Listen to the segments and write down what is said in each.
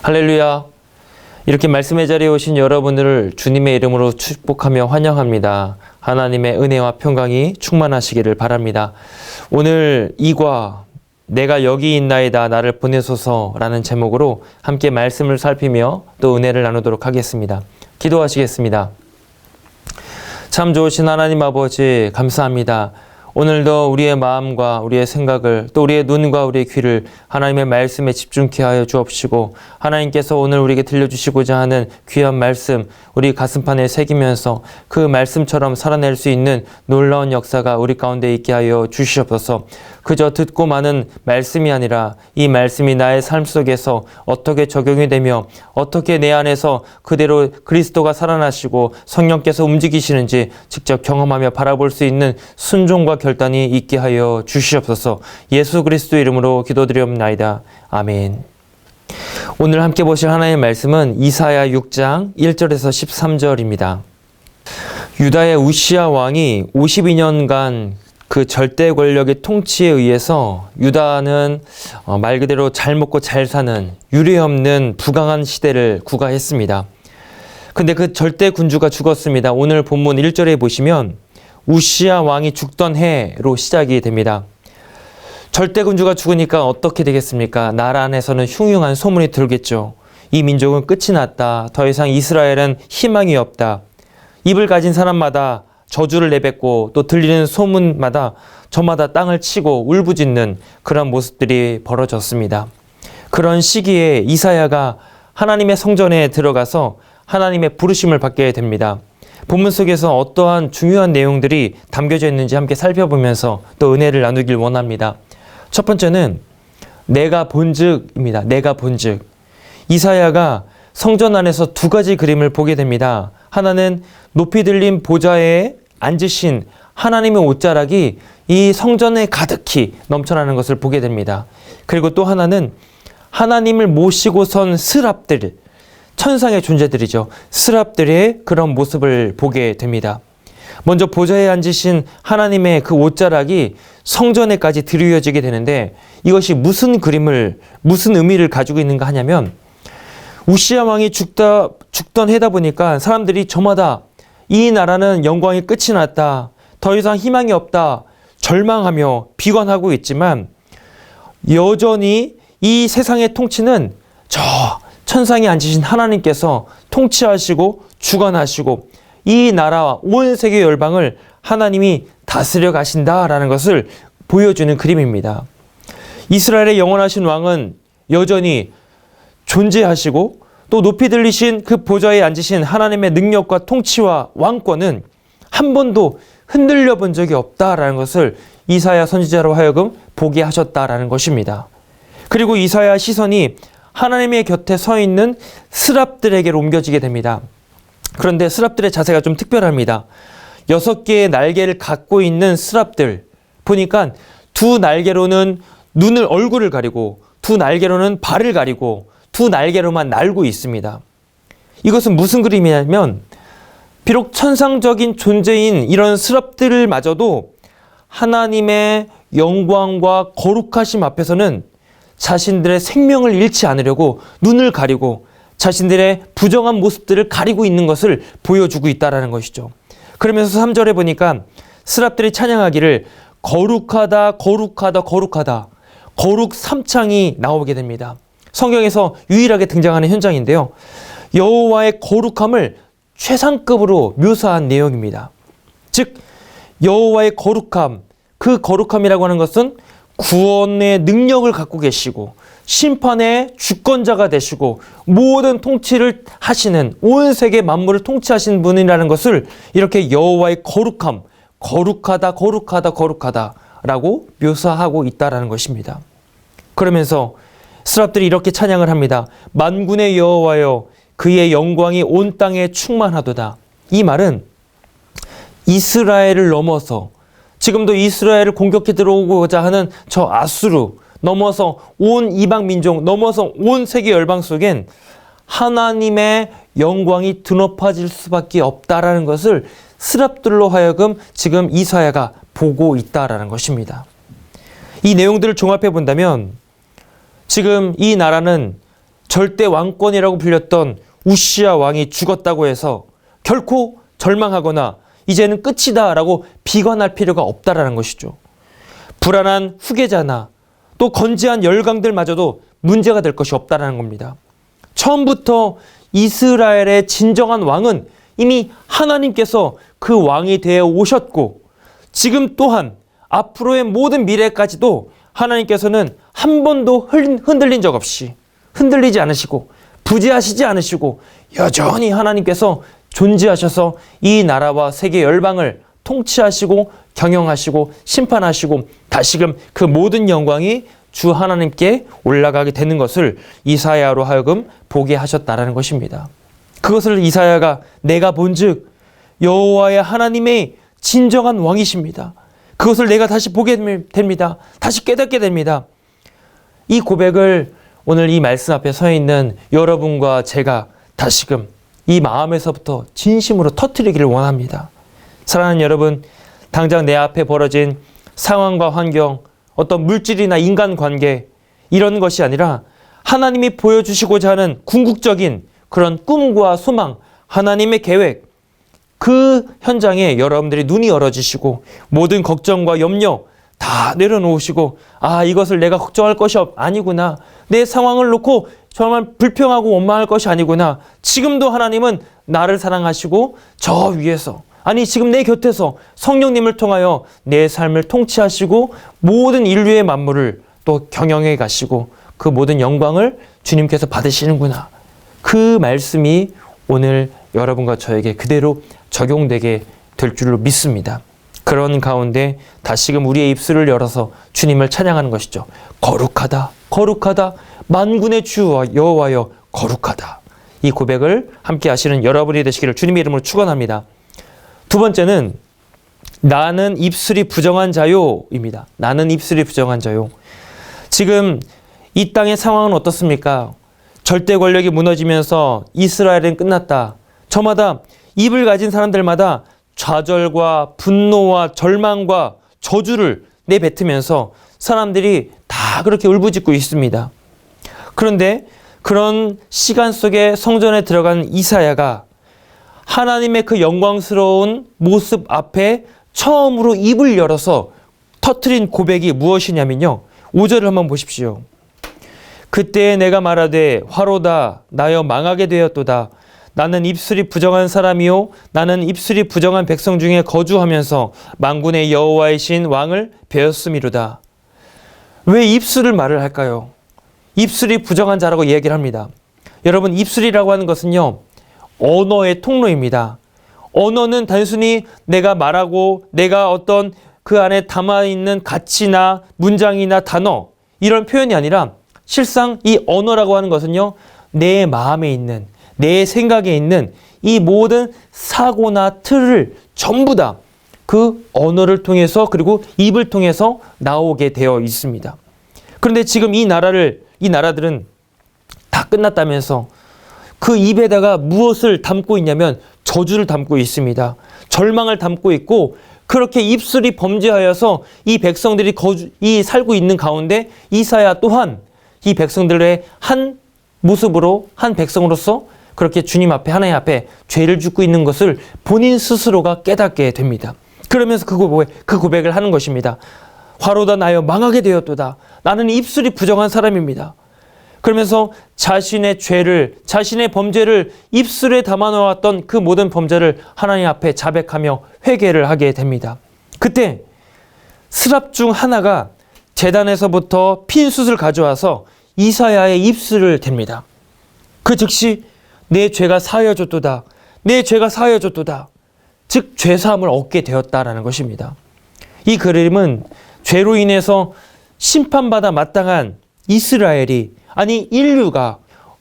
할렐루야. 이렇게 말씀의 자리에 오신 여러분들을 주님의 이름으로 축복하며 환영합니다. 하나님의 은혜와 평강이 충만하시기를 바랍니다. 오늘 이과 내가 여기 있나이다 나를 보내소서라는 제목으로 함께 말씀을 살피며 또 은혜를 나누도록 하겠습니다. 기도하시겠습니다. 참 좋으신 하나님 아버지 감사합니다. 오늘도 우리의 마음과 우리의 생각을 또 우리의 눈과 우리의 귀를 하나님의 말씀에 집중케 하여 주옵시고, 하나님께서 오늘 우리에게 들려주시고자 하는 귀한 말씀 우리 가슴판에 새기면서 그 말씀처럼 살아낼 수 있는 놀라운 역사가 우리 가운데 있게 하여 주시옵소서. 그저 듣고 마는 말씀이 아니라 이 말씀이 나의 삶 속에서 어떻게 적용이 되며 어떻게 내 안에서 그대로 그리스도가 살아나시고 성령께서 움직이시는지 직접 경험하며 바라볼 수 있는 순종과 결단이 있게 하여 주시옵소서. 예수 그리스도 이름으로 기도드리옵나이다. 아멘. 오늘 함께 보실 하나님의 말씀은 이사야 6장 1절에서 13절입니다. 유다의 우시야 왕이 52년간 그 절대 권력의 통치에 의해서 유다는 말 그대로 잘 먹고 잘 사는 유례없는 부강한 시대를 구가했습니다. 근데 그 절대 군주가 죽었습니다. 오늘 본문 1절에 보시면 우시야 왕이 죽던 해로 시작이 됩니다. 절대 군주가 죽으니까 어떻게 되겠습니까? 나라 안에서는 흉흉한 소문이 들겠죠. 이 민족은 끝이 났다. 더 이상 이스라엘은 희망이 없다. 입을 가진 사람마다 저주를 내뱉고 또 들리는 소문마다 저마다 땅을 치고 울부짖는 그런 모습들이 벌어졌습니다. 그런 시기에 이사야가 하나님의 성전에 들어가서 하나님의 부르심을 받게 됩니다. 본문 속에서 어떠한 중요한 내용들이 담겨져 있는지 함께 살펴보면서 또 은혜를 나누길 원합니다. 첫 번째는 내가 본즉입니다. 내가 본즉. 이사야가 성전 안에서 두 가지 그림을 보게 됩니다. 하나는 높이 들린 보좌에 앉으신 하나님의 옷자락이 이 성전에 가득히 넘쳐나는 것을 보게 됩니다. 그리고 또 하나는 하나님을 모시고 선 스랍들, 천상의 존재들이죠. 스랍들의 그런 모습을 보게 됩니다. 먼저 보좌에 앉으신 하나님의 그 옷자락이 성전에까지 들여지게 되는데, 이것이 무슨 의미를 가지고 있는가 하냐면, 우시야 왕이 죽던 해다 보니까 사람들이 저마다 이 나라는 영광이 끝이 났다, 더 이상 희망이 없다, 절망하며 비관하고 있지만, 여전히 이 세상의 통치는 저 천상에 앉으신 하나님께서 통치하시고 주관하시고 이 나라와 온 세계 열방을 하나님이 다스려 가신다라는 것을 보여주는 그림입니다. 이스라엘의 영원하신 왕은 여전히 존재하시고, 또 높이 들리신 그 보좌에 앉으신 하나님의 능력과 통치와 왕권은 한 번도 흔들려 본 적이 없다라는 것을 이사야 선지자로 하여금 보게 하셨다라는 것입니다. 그리고 이사야 시선이 하나님의 곁에 서 있는 스랍들에게로 옮겨지게 됩니다. 그런데 스랍들의 자세가 좀 특별합니다. 6개의 날개를 갖고 있는 스랍들 보니까 두 날개로는 얼굴을 가리고, 두 날개로는 발을 가리고, 두 날개로만 날고 있습니다. 이것은 무슨 그림이냐면, 비록 천상적인 존재인 이런 스랍들마저도 하나님의 영광과 거룩하심 앞에서는 자신들의 생명을 잃지 않으려고 눈을 가리고 자신들의 부정한 모습들을 가리고 있는 것을 보여주고 있다는 것이죠. 그러면서 3절에 보니까 스랍들이 찬양하기를 거룩하다 거룩하다 거룩하다, 거룩 3창이 나오게 됩니다. 성경에서 유일하게 등장하는 현장인데요, 여호와의 거룩함을 최상급으로 묘사한 내용입니다. 즉 여호와의 거룩함, 그 거룩함이라고 하는 것은 구원의 능력을 갖고 계시고 심판의 주권자가 되시고 모든 통치를 하시는, 온 세계 만물을 통치하신 분이라는 것을 이렇게 여호와의 거룩함, 거룩하다 거룩하다 거룩하다 라고 묘사하고 있다는 것입니다. 그러면서 스랍들이 이렇게 찬양을 합니다. 만군의 여호와여, 그의 영광이 온 땅에 충만하도다. 이 말은 이스라엘을 넘어서 지금도 이스라엘을 공격해 들어오고자 하는 저 아수르 넘어서 온 이방 민족, 넘어서 온 세계 열방 속엔 하나님의 영광이 드높아질 수밖에 없다라는 것을 스랍들로 하여금 지금 이사야가 보고 있다라는 것입니다. 이 내용들을 종합해 본다면 지금 이 나라는 절대 왕권이라고 불렸던 우시야 왕이 죽었다고 해서 결코 절망하거나 이제는 끝이다라고 비관할 필요가 없다라는 것이죠. 불안한 후계자나 또 건재한 열강들마저도 문제가 될 것이 없다라는 겁니다. 처음부터 이스라엘의 진정한 왕은 이미 하나님께서 그 왕이 되어 오셨고, 지금 또한 앞으로의 모든 미래까지도 하나님께서는 한 번도 흔들린 적 없이, 흔들리지 않으시고 부재하시지 않으시고 여전히 하나님께서 존재하셔서 이 나라와 세계 열방을 통치하시고 경영하시고 심판하시고 다시금 그 모든 영광이 주 하나님께 올라가게 되는 것을 이사야로 하여금 보게 하셨다라는 것입니다. 그것을 이사야가 내가 본즉 여호와의 하나님의 진정한 왕이십니다. 그것을 내가 다시 보게 됩니다. 다시 깨닫게 됩니다. 이 고백을 오늘 이 말씀 앞에 서 있는 여러분과 제가 다시금 이 마음에서부터 진심으로 터뜨리기를 원합니다. 사랑하는 여러분, 당장 내 앞에 벌어진 상황과 환경, 어떤 물질이나 인간관계 이런 것이 아니라 하나님이 보여주시고자 하는 궁극적인 그런 꿈과 소망, 하나님의 계획, 그 현장에 여러분들이 눈이 열어지시고 모든 걱정과 염려 다 내려놓으시고, 아, 이것을 내가 걱정할 것이 아니구나, 내 상황을 놓고 정말 불평하고 원망할 것이 아니구나, 지금도 하나님은 나를 사랑하시고 저 위에서, 아니 지금 내 곁에서 성령님을 통하여 내 삶을 통치하시고 모든 인류의 만물을 또 경영해 가시고 그 모든 영광을 주님께서 받으시는구나, 그 말씀이 오늘 여러분과 저에게 그대로 적용되게 될 줄로 믿습니다. 그런 가운데 다시금 우리의 입술을 열어서 주님을 찬양하는 것이죠. 거룩하다, 거룩하다, 만군의 주 여호와여 거룩하다. 이 고백을 함께 하시는 여러분이 되시기를 주님의 이름으로 축원합니다. 두 번째는 나는 입술이 부정한 자요입니다. 나는 입술이 부정한 자요. 지금 이 땅의 상황은 어떻습니까? 절대 권력이 무너지면서 이스라엘은 끝났다. 저마다 입을 가진 사람들마다 좌절과 분노와 절망과 저주를 내뱉으면서 사람들이 다 그렇게 울부짖고 있습니다. 그런데 그런 시간 속에 성전에 들어간 이사야가 하나님의 그 영광스러운 모습 앞에 처음으로 입을 열어서 터뜨린 고백이 무엇이냐면요, 5절을 한번 보십시오. 그때 내가 말하되 화로다 나여 망하게 되었도다. 나는 입술이 부정한 사람이요 나는 입술이 부정한 백성 중에 거주하면서 만군의 여호와이신 왕을 배웠음이로다. 왜 입술을 말을 할까요? 입술이 부정한 자라고 얘기를 합니다. 여러분, 입술이라고 하는 것은요, 언어의 통로입니다. 언어는 단순히 내가 말하고 내가 어떤 그 안에 담아있는 가치나 문장이나 단어 이런 표현이 아니라 실상 이 언어라고 하는 것은요, 내 마음에 있는, 내 생각에 있는 이 모든 사고나 틀을 전부 다 그 언어를 통해서 그리고 입을 통해서 나오게 되어 있습니다. 그런데 지금 이 나라들은 다 끝났다면서 그 입에다가 무엇을 담고 있냐면 저주를 담고 있습니다. 절망을 담고 있고, 그렇게 입술이 범죄하여서 이 백성들이 살고 있는 가운데 이사야 또한 이 백성들의 한 모습으로, 한 백성으로서 그렇게 주님 앞에, 하나님 앞에 죄를 짓고 있는 것을 본인 스스로가 깨닫게 됩니다. 그러면서 그 고백을 하는 것입니다. 화로다 나여 망하게 되었도다. 나는 입술이 부정한 사람입니다. 그러면서 자신의 죄를, 자신의 범죄를 입술에 담아놓았던 그 모든 범죄를 하나님 앞에 자백하며 회개를 하게 됩니다. 그때 스랍 중 하나가 제단에서부터 핀숯을 가져와서 이사야의 입술을 댑니다. 그 즉시 내 죄가 사하여졌도다. 내 죄가 사하여졌도다. 즉 죄사함을 얻게 되었다라는 것입니다. 이 그림은 죄로 인해서 심판받아 마땅한 이스라엘이, 아니 인류가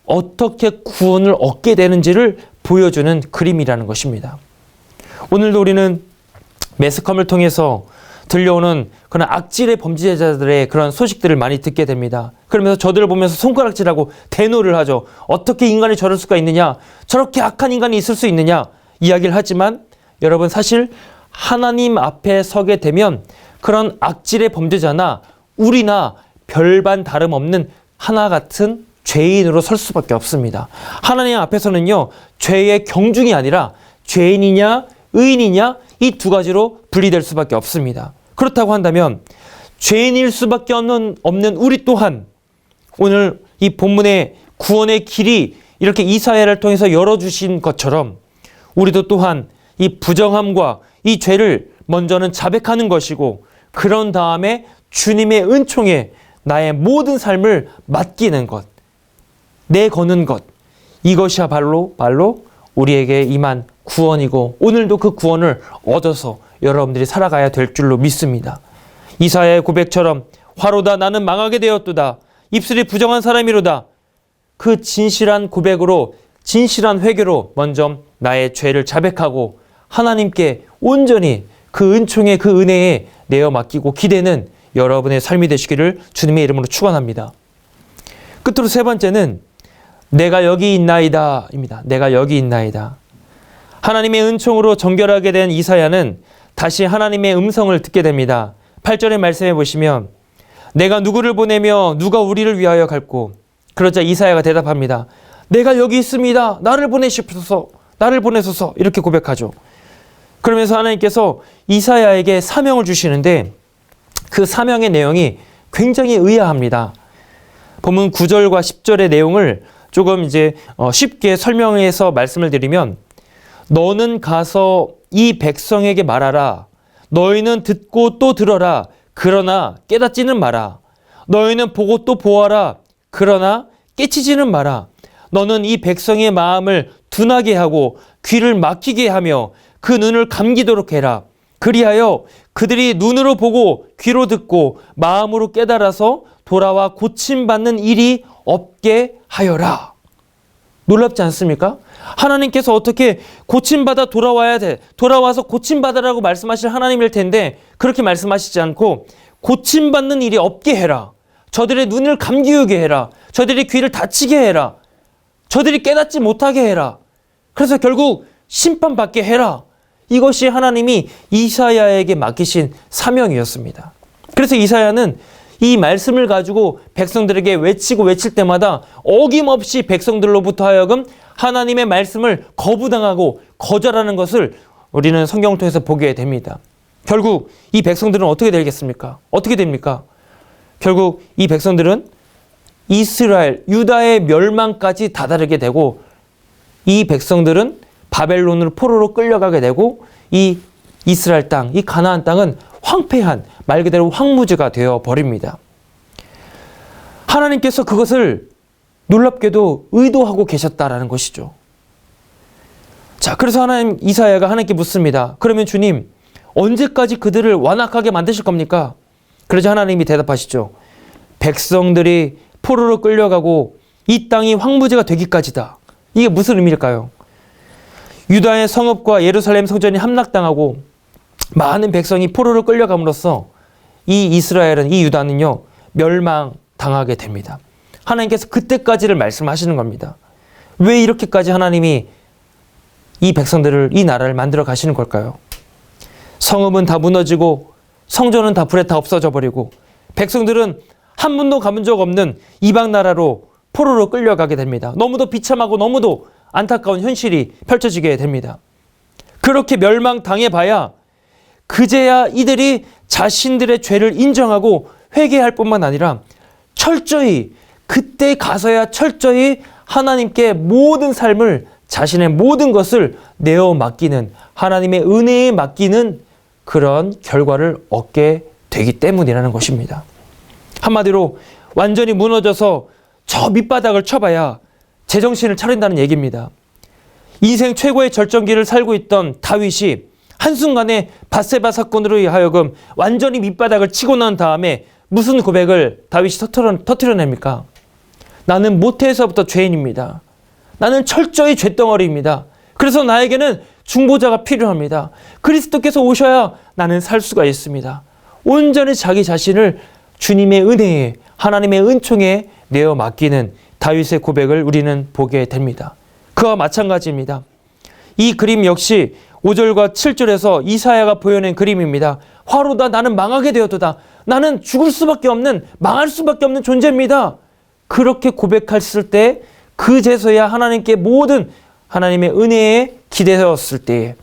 어떻게 구원을 얻게 되는지를 보여주는 그림이라는 것입니다. 오늘도 우리는 매스컴을 통해서 들려오는 그런 악질의 범죄자들의 그런 소식들을 많이 듣게 됩니다. 그러면서 저들을 보면서 손가락질하고 대노를 하죠. 어떻게 인간이 저럴 수가 있느냐, 저렇게 악한 인간이 있을 수 있느냐 이야기를 하지만, 여러분 사실 하나님 앞에 서게 되면 그런 악질의 범죄자나 우리나 별반 다름없는 하나 같은 죄인으로 설 수밖에 없습니다. 하나님 앞에서는요, 죄의 경중이 아니라 죄인이냐 의인이냐 이 두 가지로 분리될 수밖에 없습니다. 그렇다고 한다면 죄인일 수밖에 없는 우리 또한 오늘 이 본문의 구원의 길이 이렇게 이사야를 통해서 열어주신 것처럼 우리도 또한 이 부정함과 이 죄를 먼저는 자백하는 것이고 그런 다음에 주님의 은총에 나의 모든 삶을 맡기는 것, 내거는 것, 이것이 바로 우리에게 임한 구원이고 오늘도 그 구원을 얻어서 여러분들이 살아가야 될 줄로 믿습니다. 이사야의 고백처럼 화로다 나는 망하게 되었도다 입술이 부정한 사람이로다. 그 진실한 고백으로 진실한 회개로 먼저 나의 죄를 자백하고 하나님께 온전히 그 은총의 그 은혜에 내어 맡기고 기대는 여러분의 삶이 되시기를 주님의 이름으로 축원합니다. 끝으로 세 번째는 내가 여기 있나이다 입니다. 내가 여기 있나이다. 하나님의 은총으로 정결하게 된 이사야는 다시 하나님의 음성을 듣게 됩니다. 8절의 말씀해 보시면 내가 누구를 보내며 누가 우리를 위하여 갈고 그러자 이사야가 대답합니다. 내가 여기 있습니다. 나를 보내소서. 나를 보내소서. 이렇게 고백하죠. 그러면서 하나님께서 이사야에게 사명을 주시는데 그 사명의 내용이 굉장히 의아합니다. 본문 9절과 10절의 내용을 조금 이제 쉽게 설명해서 말씀을 드리면 너는 가서 이 백성에게 말하라. 너희는 듣고 또 들어라. 그러나 깨닫지는 마라. 너희는 보고 또 보아라. 그러나 깨치지는 마라. 너는 이 백성의 마음을 둔하게 하고 귀를 막히게 하며 그 눈을 감기도록 해라. 그리하여 그들이 눈으로 보고 귀로 듣고 마음으로 깨달아서 돌아와 고침받는 일이 없게 하여라. 놀랍지 않습니까? 하나님께서 어떻게 고침받아 돌아와야 돼. 돌아와서 고침받으라고 말씀하실 하나님일 텐데 그렇게 말씀하시지 않고 고침받는 일이 없게 해라. 저들의 눈을 감기우게 해라. 저들의 귀를 닫히게 해라. 저들이 깨닫지 못하게 해라. 그래서 결국 심판받게 해라. 이것이 하나님이 이사야에게 맡기신 사명이었습니다. 그래서 이사야는 이 말씀을 가지고 백성들에게 외칠 때마다 어김없이 백성들로부터 하여금 하나님의 말씀을 거부당하고 거절하는 것을 우리는 성경을 통해서 보게 됩니다. 결국 이 백성들은 어떻게 되겠습니까? 어떻게 됩니까? 결국 이 백성들은 이스라엘, 유다의 멸망까지 다다르게 되고 이 백성들은 바벨론으로 포로로 끌려가게 되고 이 이스라엘 땅, 이 가나안 땅은 황폐한 말 그대로 황무지가 되어 버립니다. 하나님께서 그것을 놀랍게도 의도하고 계셨다라는 것이죠. 자, 그래서 이사야가 하나님께 묻습니다. 그러면 주님, 언제까지 그들을 완악하게 만드실 겁니까? 그러자 하나님이 대답하시죠. 백성들이 포로로 끌려가고 이 땅이 황무지가 되기까지다. 이게 무슨 의미일까요? 유다의 성읍과 예루살렘 성전이 함락당하고 많은 백성이 포로로 끌려감으로써 이 이스라엘은, 이 유다는요, 멸망당하게 됩니다. 하나님께서 그때까지를 말씀하시는 겁니다. 왜 이렇게까지 하나님이 이 백성들을, 이 나라를 만들어 가시는 걸까요? 성읍은 다 무너지고 성전은 다 불에 다 없어져 버리고 백성들은 한 번도 가본 적 없는 이방 나라로 포로로 끌려가게 됩니다. 너무도 비참하고 너무도 안타까운 현실이 펼쳐지게 됩니다. 그렇게 멸망당해봐야 그제야 이들이 자신들의 죄를 인정하고 회개할 뿐만 아니라 철저히, 그때 가서야 철저히 하나님께 모든 삶을, 자신의 모든 것을 내어 맡기는, 하나님의 은혜에 맡기는 그런 결과를 얻게 되기 때문이라는 것입니다. 한마디로 완전히 무너져서 저 밑바닥을 쳐봐야 제정신을 차린다는 얘기입니다. 인생 최고의 절정기를 살고 있던 다윗이 한순간에 밧세바 사건으로 하여금 완전히 밑바닥을 치고 난 다음에 무슨 고백을 다윗이 터뜨려냅니까? 나는 모태에서부터 죄인입니다. 나는 철저히 죄덩어리입니다. 그래서 나에게는 중보자가 필요합니다. 그리스도께서 오셔야 나는 살 수가 있습니다. 온전히 자기 자신을 주님의 은혜에, 하나님의 은총에 내어 맡기는 다윗의 고백을 우리는 보게 됩니다. 그와 마찬가지입니다. 이 그림 역시 5절과 7절에서 이사야가 보여낸 그림입니다. 화로다 나는 망하게 되었도다. 나는 죽을 수밖에 없는, 망할 수밖에 없는 존재입니다. 그렇게 고백했을 때 그제서야 하나님께 모든 하나님의 은혜에 기대었을 때에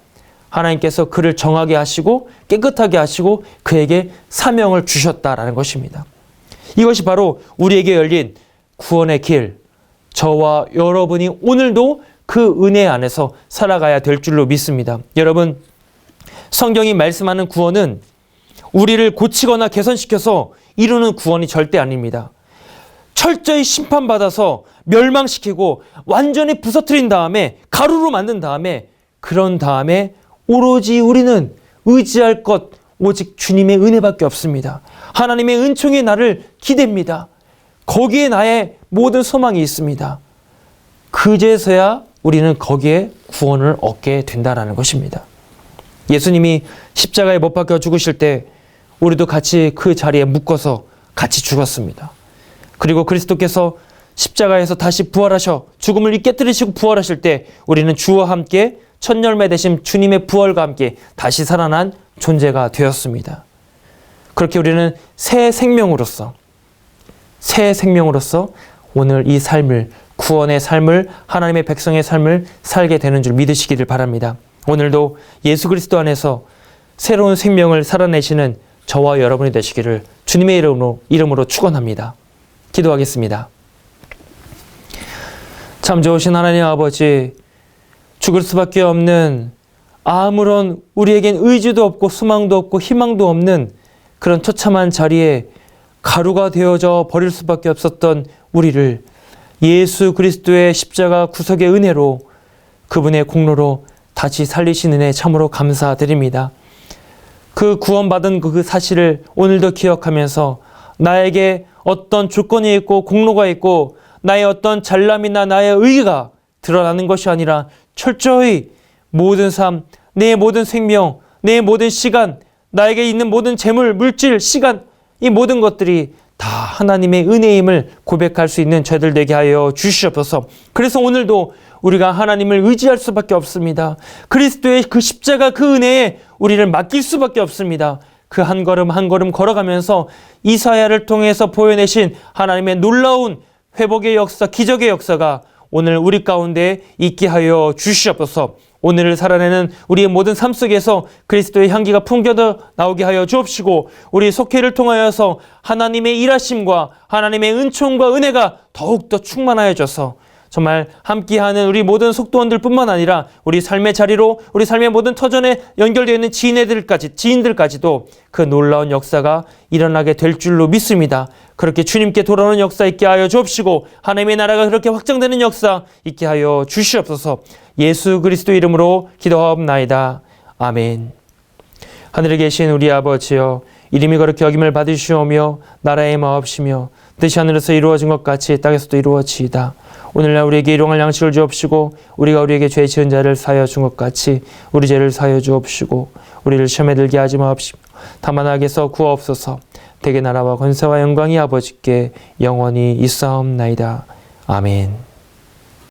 하나님께서 그를 정하게 하시고 깨끗하게 하시고 그에게 사명을 주셨다라는 것입니다. 이것이 바로 우리에게 열린 구원의 길, 저와 여러분이 오늘도 그 은혜 안에서 살아가야 될 줄로 믿습니다. 여러분, 성경이 말씀하는 구원은 우리를 고치거나 개선시켜서 이루는 구원이 절대 아닙니다. 철저히 심판받아서 멸망시키고 완전히 부서뜨린 다음에 가루로 만든 다음에 그런 다음에 오로지 우리는 의지할 것 오직 주님의 은혜밖에 없습니다. 하나님의 은총이 나를 기댑니다. 거기에 나의 모든 소망이 있습니다. 그제서야 우리는 거기에 구원을 얻게 된다는 것입니다. 예수님이 십자가에 못 박혀 죽으실 때 우리도 같이 그 자리에 묶어서 같이 죽었습니다. 그리고 그리스도께서 십자가에서 다시 부활하셔 죽음을 깨뜨리시고 부활하실 때 우리는 주와 함께 첫 열매 되신 주님의 부활과 함께 다시 살아난 존재가 되었습니다. 그렇게 우리는 새 생명으로서 오늘 이 삶을, 구원의 삶을, 하나님의 백성의 삶을 살게 되는 줄 믿으시기를 바랍니다. 오늘도 예수 그리스도 안에서 새로운 생명을 살아내시는 저와 여러분이 되시기를 주님의 이름으로 축원합니다. 기도하겠습니다. 참 좋으신 하나님 아버지, 죽을 수밖에 없는 아무런 우리에겐 의지도 없고 소망도 없고 희망도 없는 그런 처참한 자리에 가루가 되어져 버릴 수밖에 없었던 우리를 예수 그리스도의 십자가 구속의 은혜로 그분의 공로로 다시 살리신 은혜 참으로 감사드립니다. 그 구원받은 그 사실을 오늘도 기억하면서 나에게 어떤 조건이 있고 공로가 있고 나의 어떤 잘남이나 나의 의의가 드러나는 것이 아니라 철저히 모든 삶, 내 모든 생명, 내 모든 시간, 나에게 있는 모든 재물, 물질, 시간, 이 모든 것들이 다 하나님의 은혜임을 고백할 수 있는 저희들 되게 하여 주시옵소서. 그래서 오늘도 우리가 하나님을 의지할 수밖에 없습니다. 그리스도의 그 십자가 그 은혜에 우리를 맡길 수밖에 없습니다. 그 한 걸음 한 걸음 걸어가면서 이사야를 통해서 보여내신 하나님의 놀라운 회복의 역사, 기적의 역사가 오늘 우리 가운데 있게 하여 주시옵소서. 오늘을 살아내는 우리의 모든 삶 속에서 그리스도의 향기가 풍겨져 나오게 하여 주옵시고 우리 속회를 통하여서 하나님의 일하심과 하나님의 은총과 은혜가 더욱더 충만하여져서 정말 함께하는 우리 모든 속도원들뿐만 아니라 우리 삶의 자리로 우리 삶의 모든 터전에 연결되어 있는 지인들까지도 그 놀라운 역사가 일어나게 될 줄로 믿습니다. 그렇게 주님께 돌아오는 역사 있게 하여 주옵시고 하나님의 나라가 그렇게 확장되는 역사 있게 하여 주시옵소서. 예수 그리스도 이름으로 기도하옵나이다. 아멘. 하늘에 계신 우리 아버지여, 이름이 거룩히 여김을 받으시오며 나라의 마옵시며 뜻이 하늘에서 이루어진 것 같이 땅에서도 이루어지이다. 오늘날 우리에게 일용할 양식을 주옵시고 우리가 우리에게 죄 지은 자를 사하여 준 것 같이 우리 죄를 사하여 주옵시고 우리를 시험에 들게 하지 마옵시며 다만 악에서 구하옵소서. 대개 나라와 권세와 영광이 아버지께 영원히 있사옵나이다. 아멘.